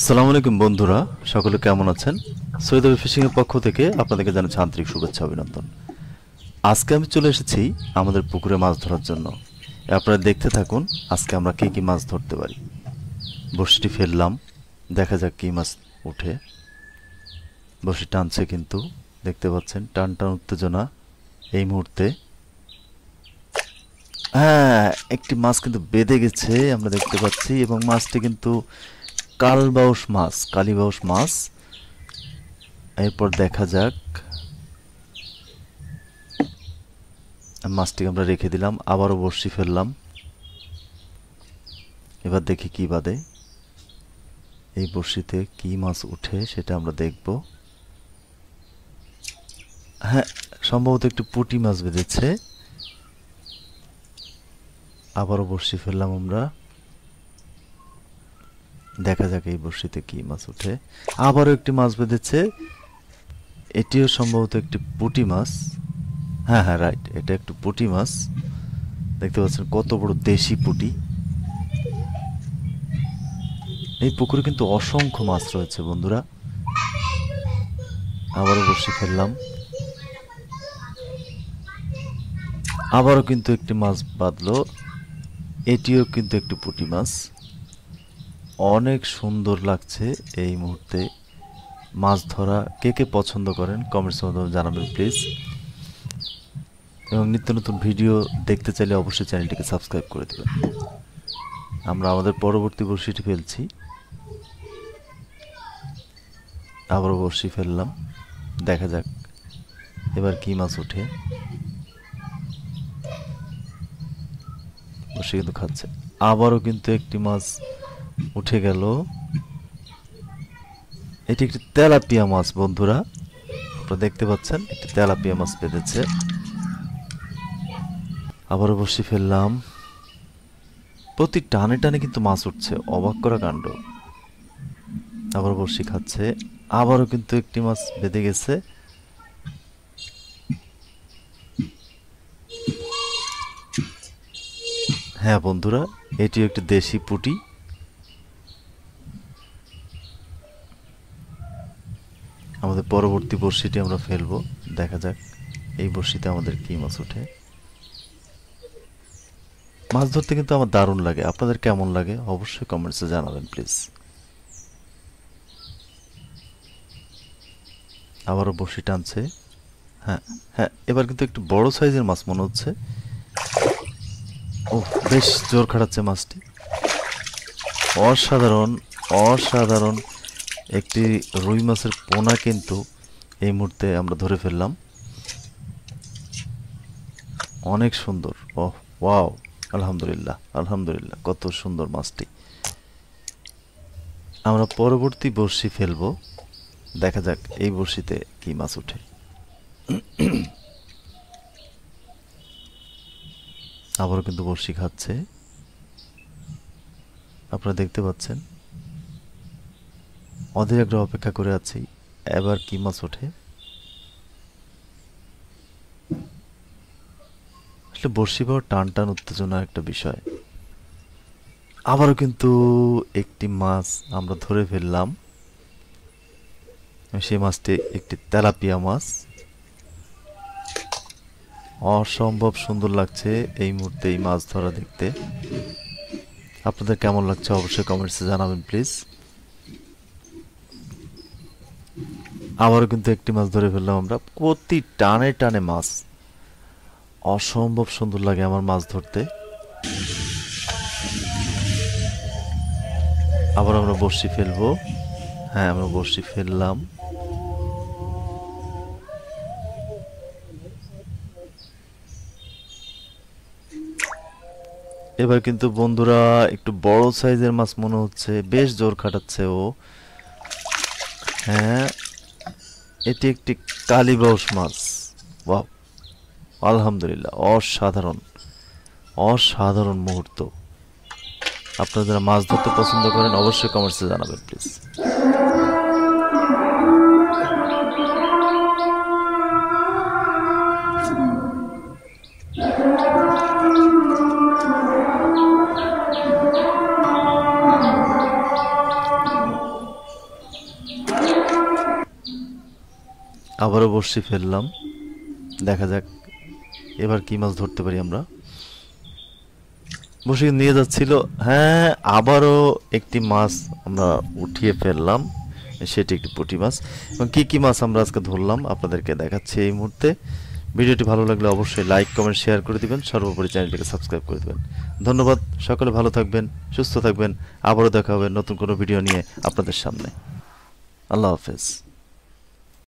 আসসালামু আলাইকুম বন্ধুরা, সকলে কেমন আছেন? সৈয়দ আলী ফিশিং এর পক্ষ থেকে আপনাদেরকে জানাচ্ছি আন্তরিক শুভেচ্ছা অভিনন্দন। আজকে আমি চলে এসেছি আমাদের পুকুরে মাছ ধরার জন্য। আপনারা দেখতে থাকুন আজকে আমরা কি কি মাছ ধরতে পারি। বড়শিটি ফেললাম, দেখা যাক কি মাছ ওঠে। বড়শি টানছে, কিন্তু দেখতে পাচ্ছেন টান টান উত্তেজনা এই মুহূর্তে। হ্যাঁ, একটি মাছ কিন্তু বেঁধে গেছে আমরা দেখতে পাচ্ছি, এবং মাছটি কিন্তু কালবাউস মাছ, কালীবাউস মাছ। এরপর দেখা যাক, মাছটিকে আমরা রেখে দিলাম, আবারও বড়শি ফেললাম। এবার দেখি কি বাদে, এই বড়শিতে কি মাছ উঠে সেটা আমরা দেখব। হ্যাঁ, সম্ভবত একটু পুঁটি মাছ বেঁধেছে। আবারও বড়শি ফেললাম আমরা, দেখা যাক এই বড়শিতে কি মাছ ওঠে। আবারও একটি মাছ বেঁধেছে, এটিও সম্ভবত একটি পুঁটি মাছ। হ্যাঁ হ্যাঁ, রাইট, এটা একটু পুঁটি মাছ। দেখতে পাচ্ছেন কত বড় দেশি পুঁটি। এই পুকুরে কিন্তু অসংখ্য মাছ রয়েছে বন্ধুরা। আবারও বড়শি ফেললাম, আবারও কিন্তু একটি মাছ বাঁধলো, এটিও কিন্তু একটি পুঁটি মাছ। অনেক সুন্দর লাগছে এই মুহূর্তে মাছ ধরা। কে কে পছন্দ করেন কমেন্টসের মাধ্যমে জানাবেন প্লিজ। এবং নিত্য নতুন ভিডিও দেখতে চাইলে অবশ্যই চ্যানেলটিকে সাবস্ক্রাইব করে দেবেন। আমরা আমাদের পরবর্তী বড়শিটি ফেলছি, আবারও বড়শি ফেললাম, দেখা যাক এবার কি মাছ ওঠে। বড়শি কিন্তু খাচ্ছে, আবারও কিন্তু একটি মাছ উঠে গেল। এটি একটি তেলাপিয়া মাছ বন্ধুরা, আপনারা দেখতে পাচ্ছেন একটি তেলাপিয়া মাছ বেঁধেছে। আবারও বড়শি ফেললাম, প্রতি টানে টানে কিন্তু মাছ উঠছে, অবাক করা কাণ্ড। আবার বড়শি খাচ্ছে, আবারও কিন্তু একটি মাছ বেঁধে গেছে। হ্যাঁ বন্ধুরা, এটি একটি দেশি পুঁটি। আমাদের পরবর্তী বড়শিটি আমরা ফেলবো, দেখা যাক এই বড়শিতে আমাদের কি মাছ ওঠে। মাছ ধরতে কিন্তু আমার দারুণ লাগে, আপনাদের কেমন লাগে অবশ্যই কমেন্টসে জানাবেন প্লিজ। আবারও বড়শি টানছে। হ্যাঁ হ্যাঁ, এবার কিন্তু একটু বড় সাইজের মাছ মনে হচ্ছে। ও, বেশ জোর খাটাচ্ছে মাছটি। অসাধারণ অসাধারণ একটি রুই মাছের পোনা কিন্তু এই মুহূর্তে আমরা ধরে ফেললাম। অনেক সুন্দর। ওহ ওয়াও, আলহামদুলিল্লাহ আলহামদুলিল্লাহ, কত সুন্দর মাছটি। আমরা পরবর্তী বড়শি ফেলবো, দেখা যাক এই বড়শিতে কি মাছ ওঠে। আবারও কিন্তু বড়শি খাচ্ছে, আপনারা দেখতে পাচ্ছেন। অধীর আগ্রহে অপেক্ষা করে আছি এবার কি মাছ ওঠে। আসলে বড়শি পাওয়ার টান টান উত্তেজনা একটা বিষয়। আবারও কিন্তু একটি মাছ আমরা ধরে ফেললাম, সেই মাছটি একটি তেলাপিয়া মাছ। অসম্ভব সুন্দর লাগছে এই মুহূর্তে এই মাছ ধরা দেখতে। আপনাদের কেমন লাগছে অবশ্যই কমেন্টসে জানাবেন প্লিজ। আবারও কিন্তু একটি মাছ ধরে ফেললাম আমরা, প্রতি টানে টানে মাছ। অসম্ভব সুন্দর লাগে আমার মাছ ধরতে। আবার আমরা বড়শি ফেলবো। হ্যাঁ, আমরা বড়শি ফেললাম, এবার কিন্তু বন্ধুরা একটু বড় সাইজের মাছ মনে হচ্ছে, বেশ জোর খাটাচ্ছে ও। হ্যাঁ, এটি একটি কালীবাউস মাছ। বাহ, আলহামদুলিল্লাহ, অসাধারণ অসাধারণ মুহূর্ত। আপনারা যারা মাছ ধরতে পছন্দ করেন অবশ্যই কমেন্টসে জানাবেন প্লিজ। আবারও বড়শি ফেললাম, দেখা যাক এবার কি মাছ ধরতে পারি আমরা। বড়শি নিয়ে যাচ্ছিল, হ্যাঁ আবারও একটি মাছ আমরা উঠিয়ে ফেললাম, সেটি একটি পুঁটি মাছ। এবং কি কি মাছ আমরা আজকে ধরলাম আপনাদেরকে দেখাচ্ছি এই মুহূর্তে। ভিডিওটি ভালো লাগলে অবশ্যই লাইক কমেন্ট শেয়ার করে দিবেন, সর্বোপরি চ্যানেলটিকে সাবস্ক্রাইব করে দিবেন। ধন্যবাদ, সকলে ভালো থাকবেন, সুস্থ থাকবেন। আবারও দেখা হবে নতুন কোনো ভিডিও নিয়ে আপনাদের সামনে। আল্লাহ হাফেজ।